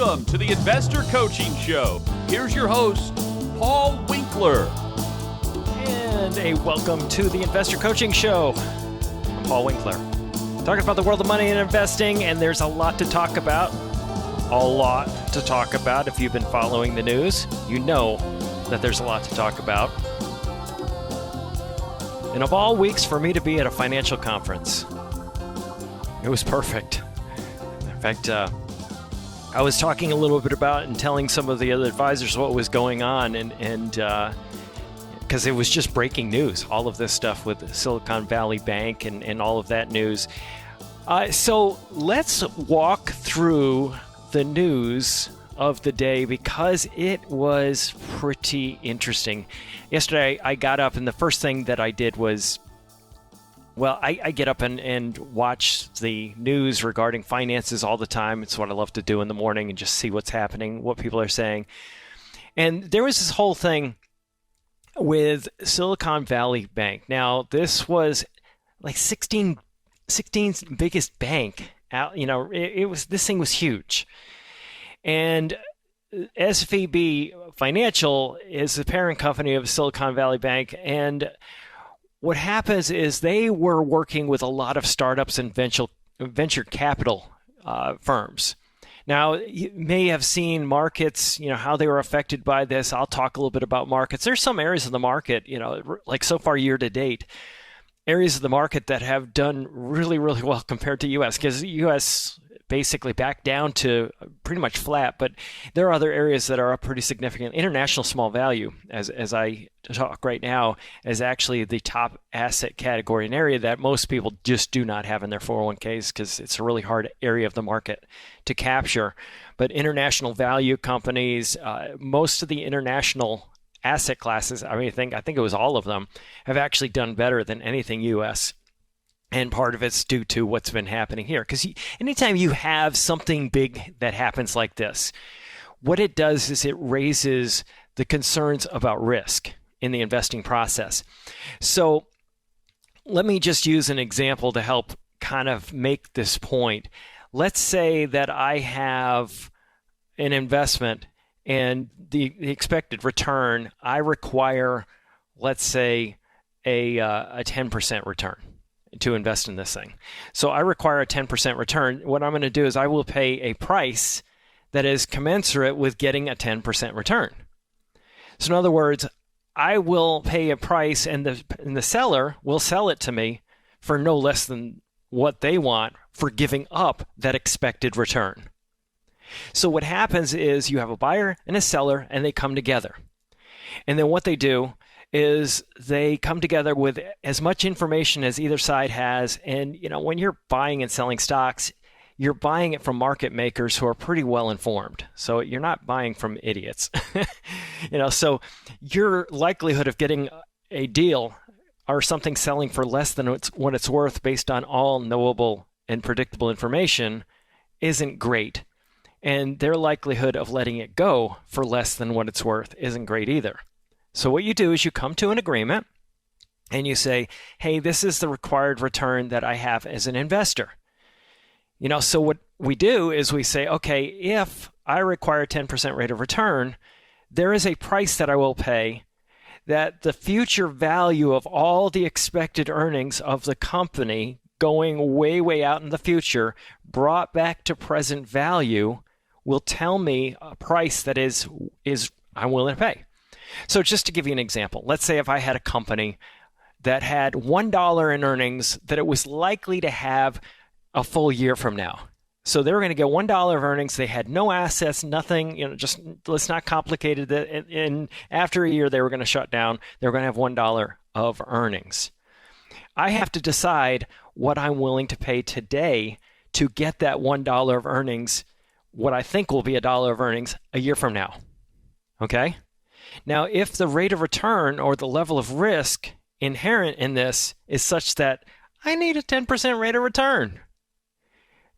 Welcome to the Investor Coaching Show. Here's your host, Paul Winkler. And a welcome to the Investor Coaching Show. I'm Paul Winkler. Talking about the world of money and investing, and there's a lot to talk about. A lot to talk about. If you've been following the news, you know that there's a lot to talk about. And of all weeks for me to be at a financial conference, it was perfect. In fact, I was talking a little bit about and telling some of the other advisors what was going on, and because it was just breaking news, all of this stuff with Silicon Valley Bank and all of that news. So let's walk through the news of the day because it was pretty interesting. Yesterday, I got up and the first thing that I did was, I get up and watch the news regarding finances all the time. It's what I love to do in the morning and just see what's happening, what people are saying. And there was this whole thing with Silicon Valley Bank. Now, this was like 16th biggest bank out. You know, this thing was huge. And SVB Financial is the parent company of Silicon Valley Bank. And what happens is they were working with a lot of startups and venture capital firms. Now, you may have seen markets, how they were affected by this. I'll talk a little bit about markets. There's some areas of the market, like so far year to date, areas of the market that have done really, really well compared to U.S. because the U.S. basically back down to pretty much flat, but there are other areas that are up pretty significant. International small value, as I talk right now, is actually the top asset category, an area that most people just do not have in their 401ks because it's a really hard area of the market to capture. But international value companies, most of the international asset classes, I think it was all of them, have actually done better than anything U.S. And part of it's due to what's been happening here. Because anytime you have something big that happens like this, what it does is it raises the concerns about risk in the investing process. So let me just use an example to help kind of make this point. Let's say that I have an investment and the expected return, I require, let's say, a 10% return to invest in this thing. So I require a 10% return. What I'm going to do is I will pay a price that is commensurate with getting a 10% return. So in other words, I will pay a price and the seller will sell it to me for no less than what they want for giving up that expected return. So what happens is you have a buyer and a seller and they come together. And then what they do is they come together with as much information as either side has. And, when you're buying and selling stocks, you're buying it from market makers who are pretty well informed. So you're not buying from idiots. So your likelihood of getting a deal or something selling for less than what it's worth based on all knowable and predictable information isn't great. And their likelihood of letting it go for less than what it's worth isn't great either. So what you do is you come to an agreement and you say, hey, this is the required return that I have as an investor. So what we do is we say, okay, if I require 10% rate of return, there is a price that I will pay that the future value of all the expected earnings of the company going way, way out in the future brought back to present value will tell me a price that is I'm willing to pay. So just to give you an example, let's say if I had a company that had $1 in earnings that it was likely to have a full year from now. So they were going to get $1 of earnings. They had no assets, nothing, just let's not complicate it. And after a year, they were going to shut down. They were going to have $1 of earnings. I have to decide what I'm willing to pay today to get that $1 of earnings, what I think will be $1 of earnings a year from now. Okay? Now, if the rate of return or the level of risk inherent in this is such that I need a 10% rate of return,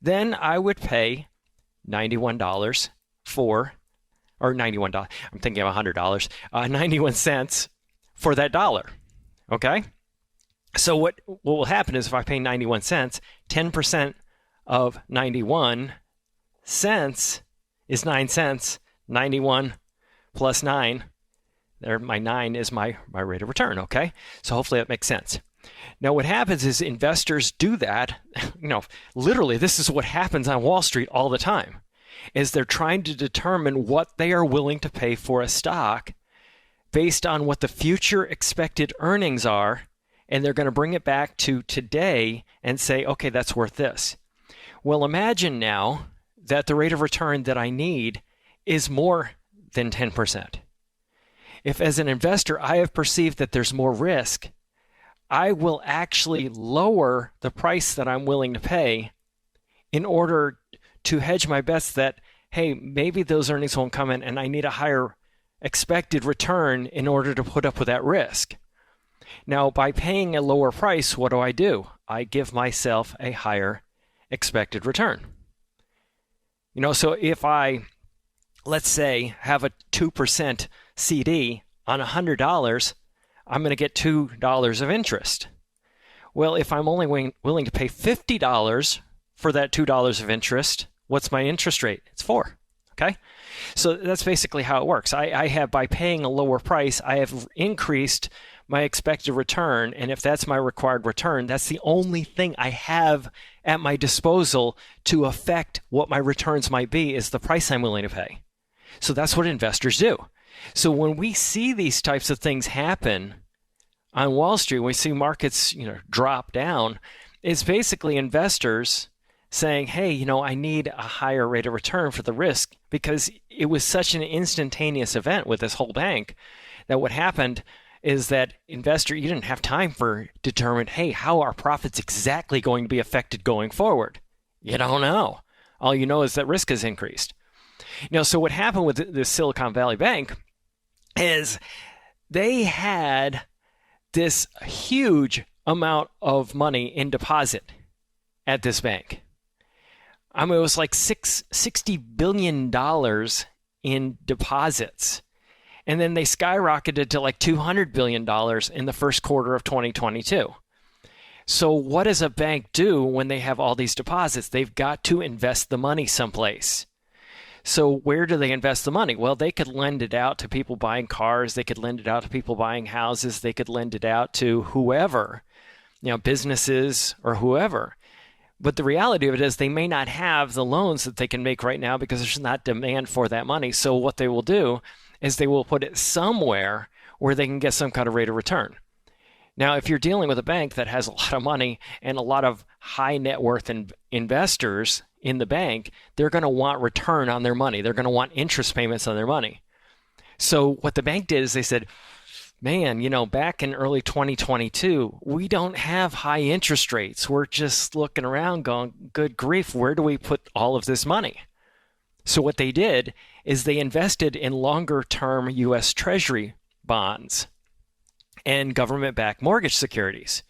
then I would pay $91 or $91, I'm thinking of $100, 91 cents for that dollar, okay? So what will happen is if I pay 91 cents, 10% of 91 cents is 9 cents. 91 plus 9. There, my 9 is my rate of return, okay? So hopefully that makes sense. Now what happens is investors do that. Literally this is what happens on Wall Street all the time, is they're trying to determine what they are willing to pay for a stock based on what the future expected earnings are, and they're going to bring it back to today and say, okay, that's worth this. Well, imagine now that the rate of return that I need is more than 10%. If as an investor I have perceived that there's more risk, I will actually lower the price that I'm willing to pay in order to hedge my bets that, hey, maybe those earnings won't come in and I need a higher expected return in order to put up with that risk. Now, by paying a lower price, what do? I give myself a higher expected return. So if I, let's say, have a 2% CD on $100, I'm going to get $2 of interest. Well, if I'm only willing to pay $50 for that $2 of interest, what's my interest rate? It's 4. Okay? So that's basically how it works. I have, by paying a lower price, I have increased my expected return, and if that's my required return, that's the only thing I have at my disposal to affect what my returns might be, is the price I'm willing to pay. So that's what investors do. So when we see these types of things happen on Wall Street, when we see markets, drop down, it's basically investors saying, hey, I need a higher rate of return for the risk, because it was such an instantaneous event with this whole bank that what happened is that you didn't have time for determine, hey, how are profits exactly going to be affected going forward? You don't know. All you know is that risk has increased. So what happened with the Silicon Valley Bank is they had this huge amount of money in deposit at this bank. It was like $60 billion in deposits. And then they skyrocketed to like $200 billion in the first quarter of 2022. So what does a bank do when they have all these deposits? They've got to invest the money someplace. So where do they invest the money? Well, they could lend it out to people buying cars. They could lend it out to people buying houses. They could lend it out to whoever, businesses or whoever. But the reality of it is they may not have the loans that they can make right now because there's not demand for that money. So what they will do is they will put it somewhere where they can get some kind of rate of return. Now, if you're dealing with a bank that has a lot of money and a lot of high net worth investors in the bank, they're going to want return on their money. They're going to want interest payments on their money. So what the bank did is they said, man, back in early 2022, we don't have high interest rates. We're just looking around going, good grief, where do we put all of this money? So what they did is they invested in longer-term U.S. Treasury bonds and government-backed mortgage securities.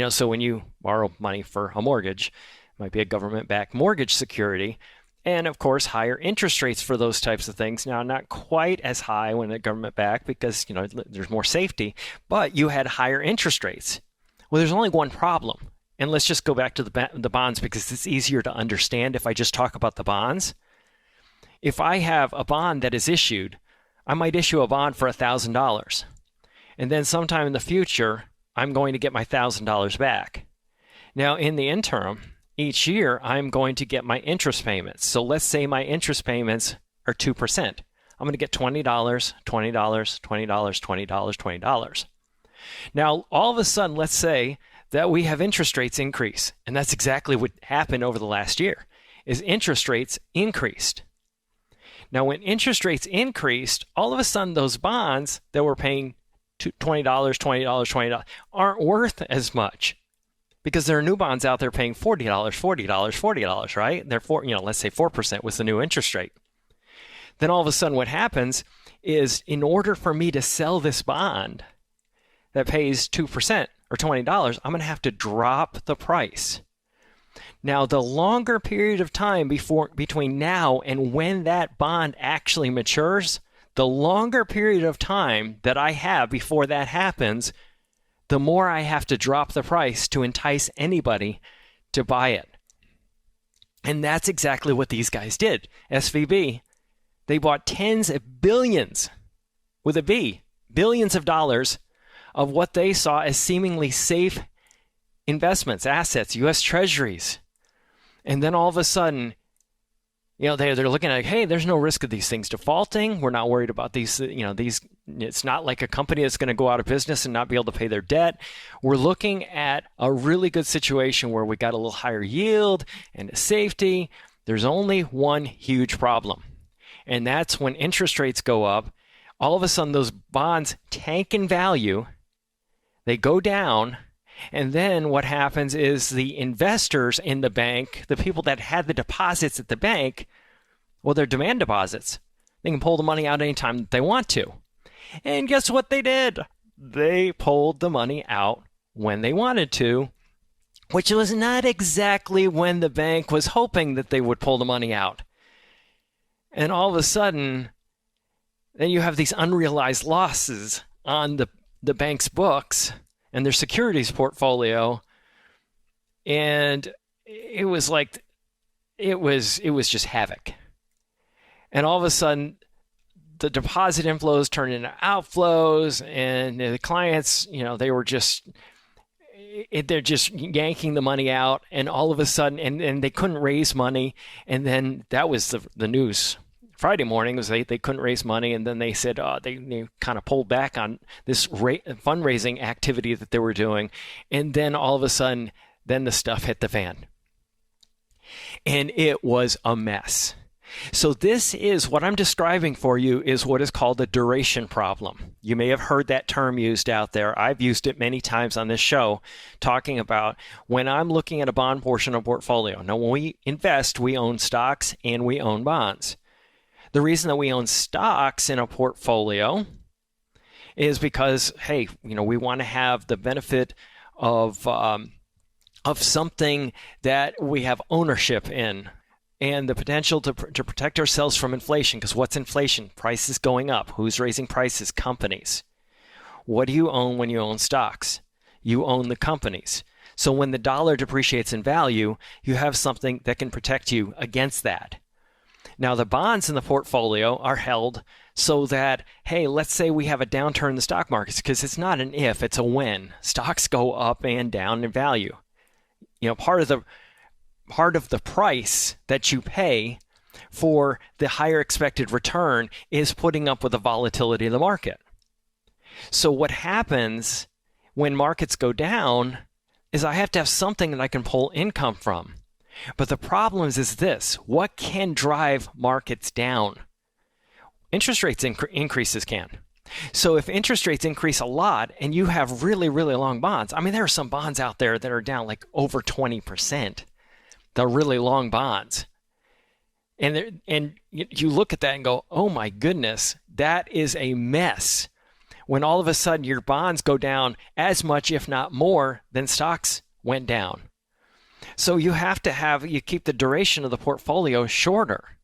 So when you borrow money for a mortgage, it might be a government-backed mortgage security, and of course higher interest rates for those types of things. Now, not quite as high when they're government-backed because there's more safety, but you had higher interest rates. Well, there's only one problem, and let's just go back to the bonds because it's easier to understand if I just talk about the bonds. If I have a bond that is issued, I might issue a bond for $1,000. And then sometime in the future, I'm going to get my $1,000 back. Now, in the interim, each year, I'm going to get my interest payments. So let's say my interest payments are 2%. I'm going to get $20, $20, $20, $20, $20. Now, all of a sudden, let's say that we have interest rates increase. And that's exactly what happened over the last year, is interest rates increased. Now, when interest rates increased, all of a sudden those bonds that were paying $20 aren't worth as much because there are new bonds out there paying $40, right? Therefore, let's say 4% was the new interest rate. Then all of a sudden what happens is in order for me to sell this bond that pays 2% or $20, I'm going to have to drop the price. Now, the longer period of time between now and when that bond actually matures, the longer period of time that I have before that happens, the more I have to drop the price to entice anybody to buy it. And that's exactly what these guys did. SVB, they bought tens of billions, with a B, billions of dollars of what they saw as seemingly safe investments, assets, U.S. Treasuries. And then all of a sudden, they're looking at, hey, there's no risk of these things defaulting. We're not worried about these, it's not like a company that's going to go out of business and not be able to pay their debt. We're looking at a really good situation where we got a little higher yield and safety. There's only one huge problem. And that's when interest rates go up, all of a sudden those bonds tank in value, they go down, and then what happens is the investors in the bank, the people that had the deposits at the bank, well, they're demand deposits. They can pull the money out anytime that they want to. And guess what they did? They pulled the money out when they wanted to, which was not exactly when the bank was hoping that they would pull the money out. And all of a sudden, then you have these unrealized losses on the bank's books and their securities portfolio. And it was like, it was just havoc. And all of a sudden, the deposit inflows turned into outflows, and the clients, they're just yanking the money out, and all of a sudden, and they couldn't raise money. And then that was the news Friday morning, was they couldn't raise money, and then they said they kind of pulled back on this fundraising activity that they were doing. And then all of a sudden, then the stuff hit the fan. And it was a mess. So this is what I'm describing for you, is what is called a duration problem. You may have heard that term used out there. I've used it many times on this show, talking about when I'm looking at a bond portion of a portfolio. Now, when we invest, we own stocks and we own bonds. The reason that we own stocks in a portfolio is because, hey, we want to have the benefit of something that we have ownership in, and the potential to protect ourselves from inflation. Because what's inflation? Prices going up. Who's raising prices? Companies. What do you own when you own stocks? You own the companies. So when the dollar depreciates in value, you have something that can protect you against that. Now, the bonds in the portfolio are held so that, hey, let's say we have a downturn in the stock markets, because it's not an if, it's a when. Stocks go up and down in value. Part of the price that you pay for the higher expected return is putting up with the volatility of the market. So what happens when markets go down is I have to have something that I can pull income from. But the problem is this: what can drive markets down? Interest rates increases can. So if interest rates increase a lot and you have really, really long bonds, there are some bonds out there that are down like over 20%. They're really long bonds. And you look at that and go, oh my goodness, that is a mess. When all of a sudden your bonds go down as much, if not more, than stocks went down. So you have to you keep the duration of the portfolio shorter.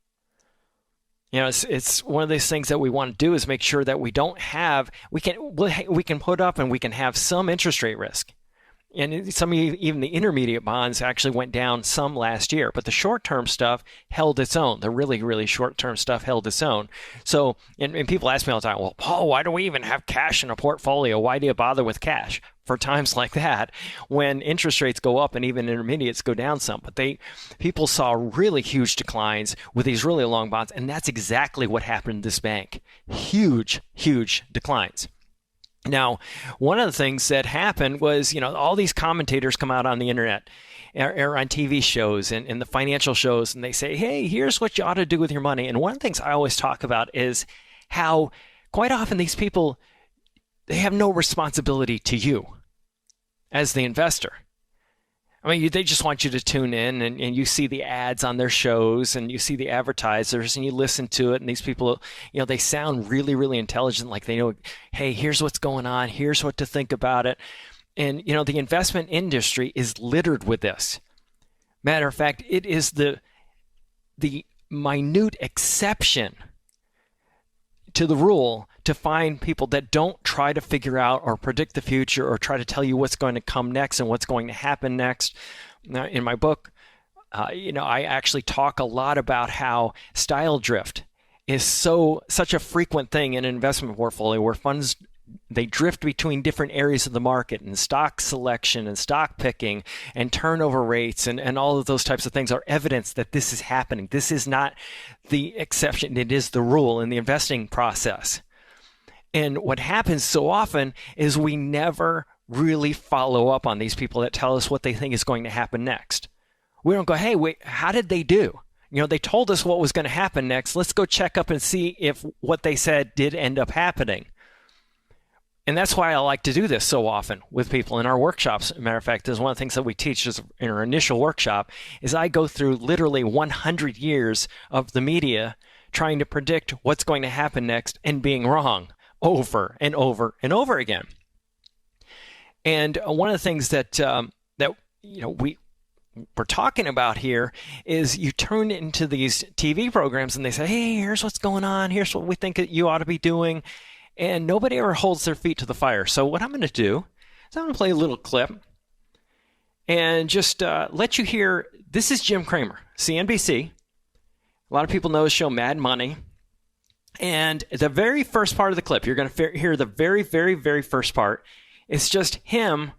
It's one of those things that we want to do, is make sure that we can put up and we can have some interest rate risk. And even the intermediate bonds actually went down some last year, but the short-term stuff held its own. The really, really short-term stuff held its own. So, and people ask me all the time, well, Paul, why do we even have cash in a portfolio? Why do you bother with cash? For times like that, when interest rates go up and even intermediates go down some. But people saw really huge declines with these really long bonds, and that's exactly what happened to this bank. Huge, huge declines. Now, one of the things that happened was, all these commentators come out on the internet or on TV shows and the financial shows, and they say, hey, here's what you ought to do with your money. And one of the things I always talk about is how quite often these people, they have no responsibility to you as the investor. They just want you to tune in and you see the ads on their shows and you see the advertisers and you listen to it. And these people, they sound really, really intelligent. Like they know, hey, here's what's going on. Here's what to think about it. And, the investment industry is littered with this. Matter of fact, it is the minute exception to the rule to find people that don't try to figure out or predict the future or try to tell you what's going to come next and what's going to happen next. Now, in my book, I actually talk a lot about how style drift is such a frequent thing in an investment portfolio where funds, they drift between different areas of the market, and stock selection and stock picking and turnover rates and all of those types of things are evidence that this is happening. This is not the exception. It is the rule in the investing process. And what happens so often is we never really follow up on these people that tell us what they think is going to happen next. We don't go, hey, wait, how did they do? They told us what was going to happen next. Let's go check up and see if what they said did end up happening. And that's why I like to do this so often with people in our workshops. As a matter of fact, is one of the things that we teach in our initial workshop is I go through literally 100 years of the media trying to predict what's going to happen next and being wrong over and over and over again. And one of the things that we're talking about here is you turn into these TV programs and they say, hey, here's what's going on. Here's what we think you ought to be doing. And nobody ever holds their feet to the fire. So what I'm going to do is I'm going to play a little clip and just let you hear. This is Jim Cramer, CNBC. A lot of people know his show Mad Money. And the very first part of the clip, you're going to hear the very, very, very first part. It's just him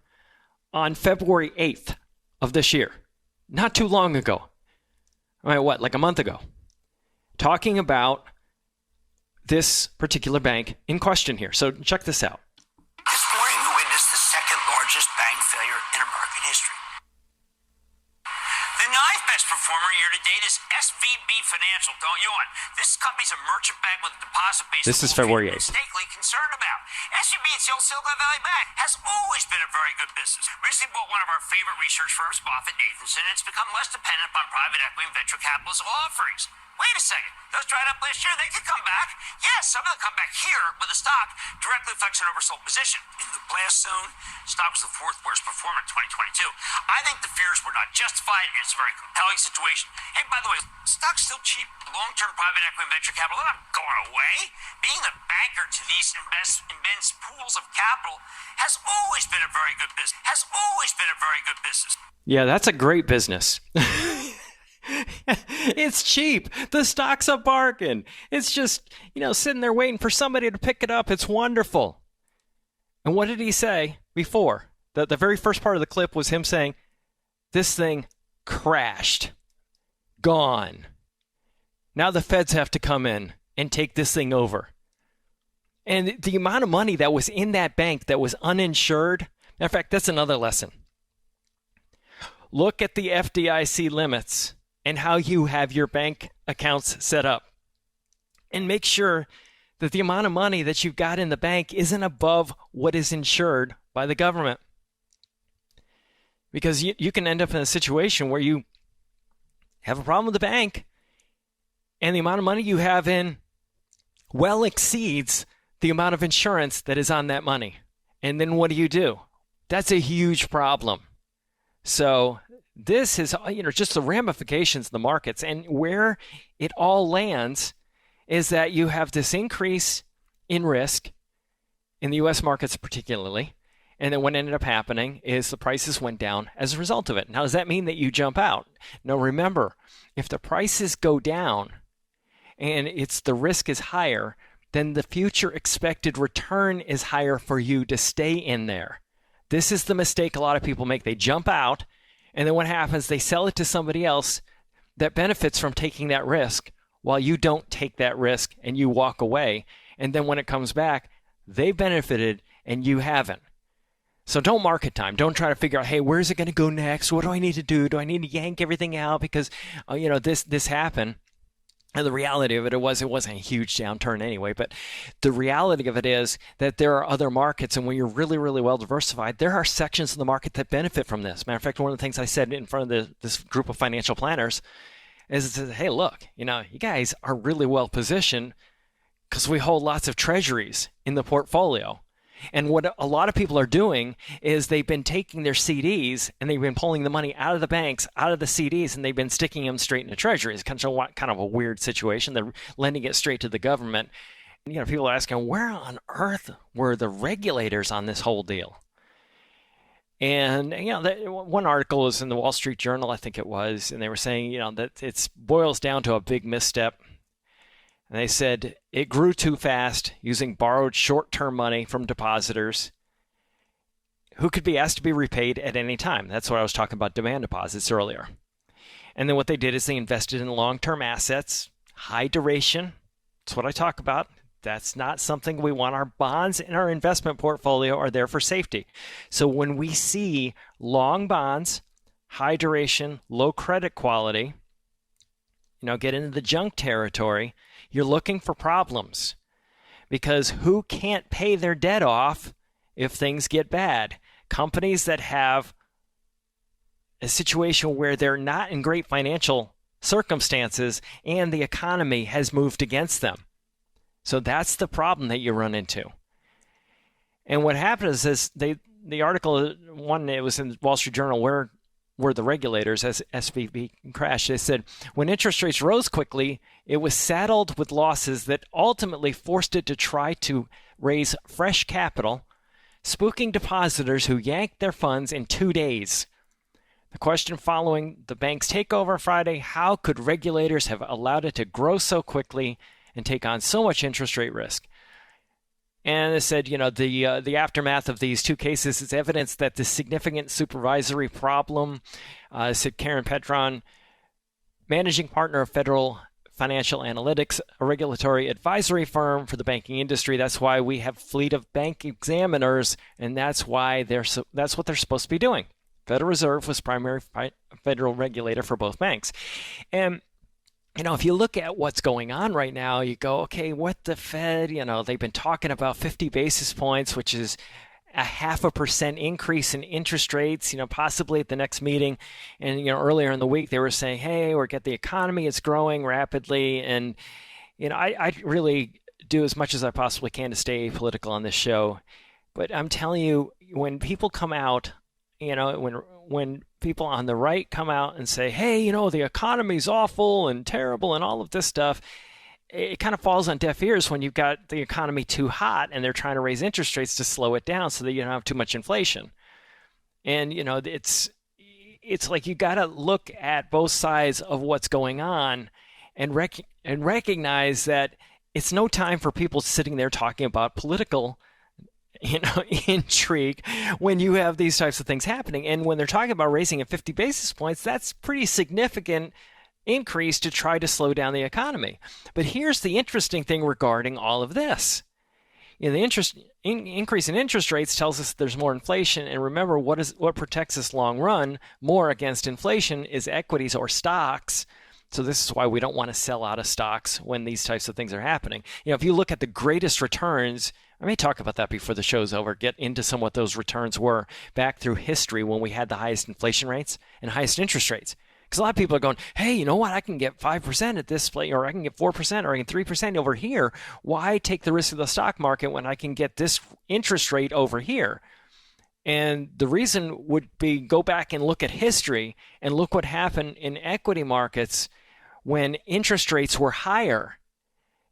on February 8th of this year. Not too long ago. Like a month ago. Talking about this particular bank in question here. So check this out. This morning we witnessed the second largest bank failure in American history. The ninth best performer year to date is SVB Financial. Don't yawn. This company's a merchant bank with a deposit base. This is February 8th. Mistakenly concerned about. SVB, it's the old Silicon Valley Bank, has always been a very good business. Recently bought one of our favorite research firms, Nathanson, and it's become less dependent upon private equity and venture capitalist offerings. Wait a second. Those dried up last year, they could come back. Yes, some of them come back here with the stock directly affects an oversold position. In the blast zone, stock was the fourth worst performer in 2022. I think the fears were not justified, and it's a very compelling situation. Hey, by the way, stock's still cheap. Long-term private equity and venture capital, they're not going away. Being the banker to these immense pools of capital has always been a very good business. Yeah, that's a great business. It's cheap. The stock's a bargain. It's just, sitting there waiting for somebody to pick it up. It's wonderful. And what did he say before? The very first part of the clip was him saying, this thing crashed. Gone. Now the feds have to come in and take this thing over. And the amount of money that was in that bank that was uninsured, matter of fact, that's another lesson. Look at the FDIC limits and how you have your bank accounts set up. And make sure that the amount of money that you've got in the bank isn't above what is insured by the government. Because you can end up in a situation where you have a problem with the bank and the amount of money you have in well exceeds the amount of insurance that is on that money. And then what do? That's a huge problem. So this is, just the ramifications of the markets, and where it all lands is that you have this increase in risk in the U.S. markets particularly, and then what ended up happening is the prices went down as a result of it. Now, does that mean that you jump out? No, remember, if the prices go down and the risk is higher, then the future expected return is higher for you to stay in there. This is the mistake a lot of people make. They jump out, and then what happens? They sell it to somebody else that benefits from taking that risk while you don't take that risk and you walk away. And then when it comes back, they benefited and you haven't. So don't market time. Don't try to figure out, hey, where's it going to go next? What do I need to do? Do I need to yank everything out because, this happened? And the reality of it wasn't a huge downturn anyway, but the reality of it is that there are other markets, and when you're really, really well diversified, there are sections of the market that benefit from this. Matter of fact, one of the things I said in front of this group of financial planners is, hey, look, you guys are really well positioned because we hold lots of treasuries in the portfolio. And what a lot of people are doing is they've been taking their CDs and they've been pulling the money out of the banks, out of the CDs, and they've been sticking them straight into treasuries. Kind of a weird situation. They're lending it straight to the government. And, people are asking, where on earth were the regulators on this whole deal? And one article was in the Wall Street Journal, I think it was, and they were saying, that it boils down to a big misstep. And they said it grew too fast using borrowed short-term money from depositors who could be asked to be repaid at any time. That's what I was talking about, demand deposits earlier. And then what they did is they invested in long-term assets, high duration. That's what I talk about. That's not something we want. Our bonds in our investment portfolio are there for safety. So when we see long bonds, high duration, low credit quality, get into the junk territory, you're looking for problems. Because who can't pay their debt off if things get bad? Companies that have a situation where they're not in great financial circumstances and the economy has moved against them. So that's the problem that you run into. And what happens is the article, one, it was in the Wall Street Journal, where the regulators, as SVB crashed, they said, when interest rates rose quickly, it was saddled with losses that ultimately forced it to try to raise fresh capital, spooking depositors who yanked their funds in 2 days. The question following the bank's takeover Friday, how could regulators have allowed it to grow so quickly and take on so much interest rate risk? And they said, the aftermath of these two cases is evidence that the significant supervisory problem, said Karen Petron, managing partner of Federal Financial Analytics, a regulatory advisory firm for the banking industry. That's why we have a fleet of bank examiners, and that's why that's what they're supposed to be doing. Federal Reserve was primary federal regulator for both banks. And if you look at what's going on right now, you go, okay, what the Fed, they've been talking about 50 basis points, which is a 0.5% increase in interest rates, possibly at the next meeting. And, earlier in the week, they were saying, hey, we're getting the economy, it's growing rapidly. And, I really do as much as I possibly can to stay apolitical on this show. But I'm telling you, when people come out, when people on the right come out and say, hey, the economy's awful and terrible and all of this stuff, it kind of falls on deaf ears when you've got the economy too hot and they're trying to raise interest rates to slow it down so that you don't have too much inflation. And, it's like you got to look at both sides of what's going on and recognize that it's no time for people sitting there talking about political intrigue when you have these types of things happening. And when they're talking about raising at 50 basis points, that's pretty significant increase to try to slow down the economy. But here's the interesting thing regarding all of this. The increase in interest rates tells us there's more inflation. And remember, what protects us long run more against inflation is equities or stocks. So this is why we don't want to sell out of stocks when these types of things are happening. If you look at the greatest returns, I may talk about that before the show's over, get into some what those returns were back through history when we had the highest inflation rates and highest interest rates. Because a lot of people are going, hey, you know what? I can get 5% at this place, or I can get 4%, or I can get 3% over here. Why take the risk of the stock market when I can get this interest rate over here? And the reason would be go back and look at history and look what happened in equity markets when interest rates were higher.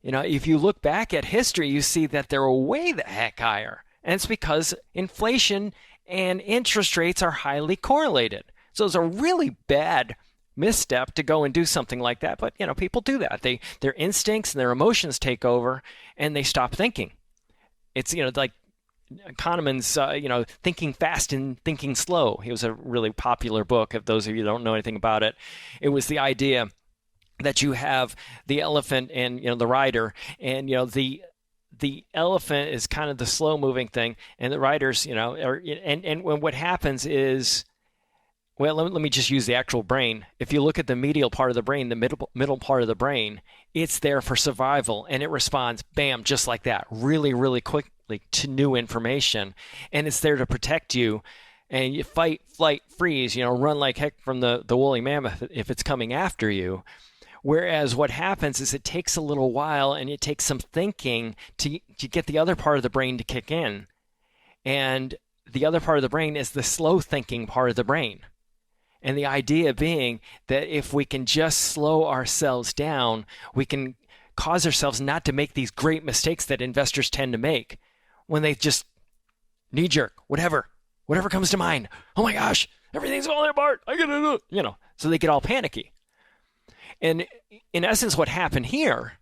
If you look back at history, you see that they were way the heck higher. And it's because inflation and interest rates are highly correlated. So it's a really bad misstep to go and do something like that. But, people do that. Their instincts and their emotions take over and they stop thinking. It's, like Kahneman's, Thinking Fast and Thinking Slow. It was a really popular book. If those of you who don't know anything about it, it was the idea that you have the elephant and the rider, and the elephant is kind of the slow moving thing, and the riders and what happens is, well, let me just use the actual brain. If you look at the medial part of the brain, the middle part of the brain, it's there for survival, and it responds bam just like that, really, really quickly to new information, and it's there to protect you. And you fight, flight, freeze, run like heck from the woolly mammoth if it's coming after you. Whereas what happens is it takes a little while and it takes some thinking to get the other part of the brain to kick in. And the other part of the brain is the slow thinking part of the brain. And the idea being that if we can just slow ourselves down, we can cause ourselves not to make these great mistakes that investors tend to make when they just knee jerk, whatever. Whatever comes to mind. Oh my gosh, everything's falling apart. I gotta do it. So they get all panicky. And in essence, what happened here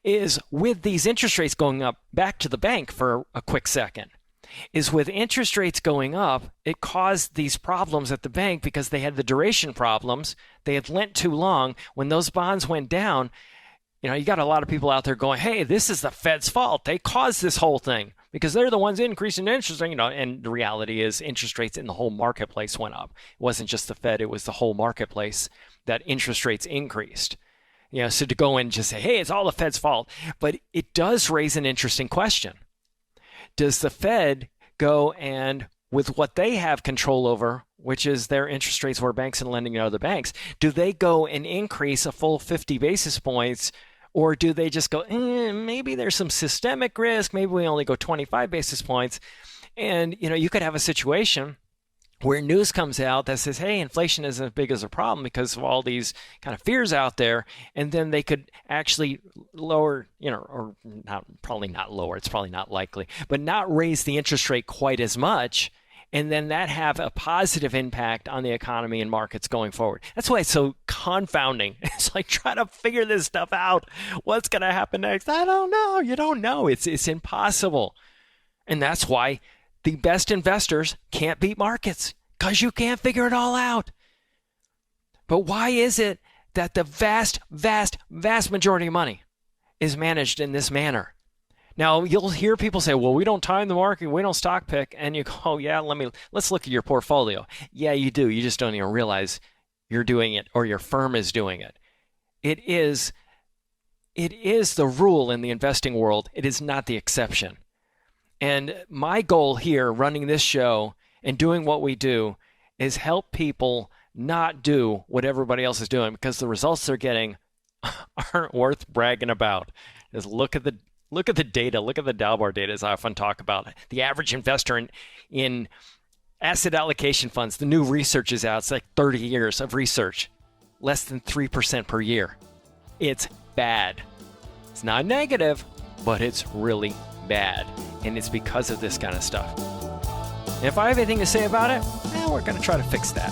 is with these interest rates going up, back to the bank for a quick second, is with interest rates going up, it caused these problems at the bank because they had the duration problems. They had lent too long. When those bonds went down, you got a lot of people out there going, hey, this is the Fed's fault. They caused this whole thing because they're the ones increasing interest, and the reality is interest rates in the whole marketplace went up. It wasn't just the Fed, it was the whole marketplace that interest rates increased. So to go and just say, hey, it's all the Fed's fault. But it does raise an interesting question. Does the Fed go and, with what they have control over, which is their interest rates for banks and lending to other banks, do they go and increase a full 50 basis points? Or do they just go, maybe there's some systemic risk, maybe we only go 25 basis points? And, you could have a situation where news comes out that says, hey, inflation isn't as big as a problem because of all these kind of fears out there. And then they could actually lower, or probably not lower, it's probably not likely, but not raise the interest rate quite as much. And then that have a positive impact on the economy and markets going forward. That's why it's so confounding. It's like trying to figure this stuff out. What's going to happen next? I don't know. You don't know. It's impossible. And that's why the best investors can't beat markets, because you can't figure it all out. But why is it that the vast, vast, vast majority of money is managed in this manner? Now, you'll hear people say, well, we don't time the market, we don't stock pick. And you go, oh, yeah, let's look at your portfolio. Yeah, you do. You just don't even realize you're doing it or your firm is doing it. It is the rule in the investing world. It is not the exception. And my goal here, running this show and doing what we do, is help people not do what everybody else is doing, because the results they're getting aren't worth bragging about. Just look at the data. Look at the Dalbar data, as I often talk about. The average investor in asset allocation funds, the new research is out. It's like 30 years of research. Less than 3% per year. It's bad. It's not negative, but it's really bad. And it's because of this kind of stuff. And if I have anything to say about it, we're going to try to fix that.